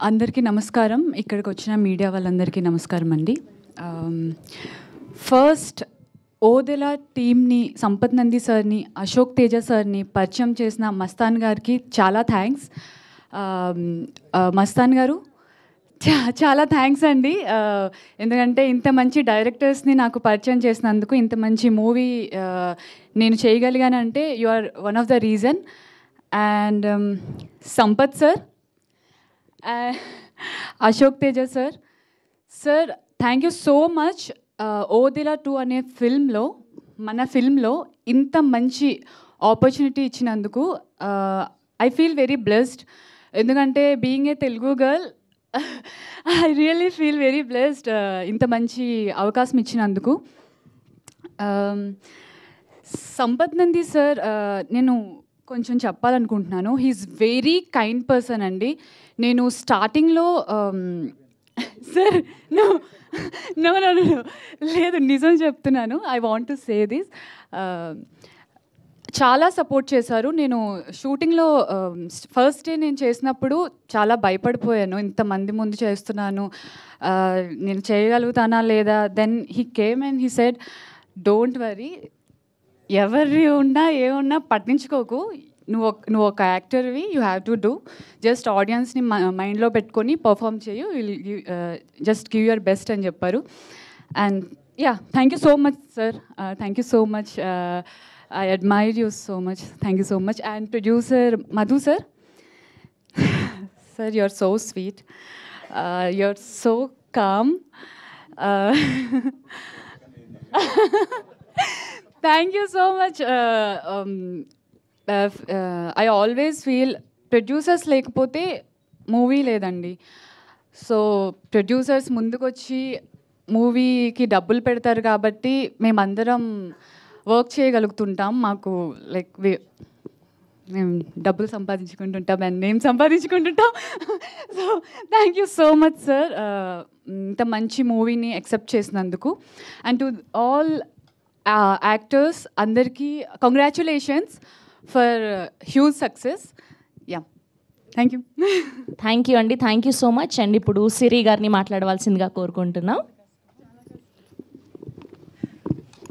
అందరికీ నమస్కారం. ఇక్కడికి వచ్చిన మీడియా వాళ్ళందరికీ నమస్కారం అండి. ఫస్ట్ ఓదెల టీమ్ని, సంపత్ నంది సార్ని, అశోక్ తేజ సార్ని పరిచయం చేసిన మస్తాన్ గారికి చాలా థ్యాంక్స్. మస్తాన్ గారు చాలా థ్యాంక్స్ అండి. ఎందుకంటే ఇంత మంచి డైరెక్టర్స్ని నాకు పరిచయం చేసినందుకు, ఇంత మంచి మూవీ నేను చేయగలిగానంటే you are one of the reason. And Sampath sir, Ashok Teja sir, thank you so much. Odela 2 అనే మన ఫిల్మ్లో ఇంత మంచి ఆపర్చునిటీ ఇచ్చినందుకు ఐ ఫీల్ వెరీ బ్లెస్డ్. ఎందుకంటే being a Telugu girl, I really feel very blessed ఇంత మంచి అవకాశం ఇచ్చినందుకు. సంపత్ నంది సార్ నేను కొంచెం చెప్పాలనుకుంటున్నాను. హీఈస్ వెరీ కైండ్ పర్సన్ అండి. నేను స్టార్టింగ్లో sir no no no no లేదు, నిజం చెప్తున్నాను. I want to say this. చాలా సపోర్ట్ చేశారు. నేను షూటింగ్లో ఫస్ట్ డే నేను చేసినప్పుడు చాలా భయపడిపోయాను. ఇంతమంది ముందు చేస్తున్నాను, నేను చేయగలుగుతానా లేదా. Then he came and he said, don't worry, ఎవరి ఉన్నా ఏమున్నా పట్టించుకోకు, నువ్వు ఒక యాక్టర్వి, you have to do, just ఆడియన్స్ని మైండ్లో పెట్టుకొని పర్ఫామ్ చేయు, జస్ట్ గివ్ యువర్ బెస్ట్ అని చెప్పారు. And yeah, thank you so much sir, thank you so much. I admire you so much. Thank you so much. And producer Madhu sir, sir, you're so sweet. You're so calm. Thank you so much. I always feel producers lekapothe movie ledandi. So producers mundukochi మూవీకి డబ్బులు పెడతారు కాబట్టి మేమందరం work చేయగలుగుతుంటాం. మాకు like మేము డబ్బులు సంపాదించుకుంటుంటాం and మేము సంపాదించుకుంటుంటాం. So thank you so much sir, ఇంత మంచి మూవీని యాక్సెప్ట్ చేసినందుకు. అండ్ టు ఆల్ యాక్టర్స్ అందరికీ congratulations for huge success. Yeah, thank you. Thank you అండి, thank you so much. And ఇప్పుడు సిరి గారిని మాట్లాడవలసిందిగా కోరుకుంటున్నాం.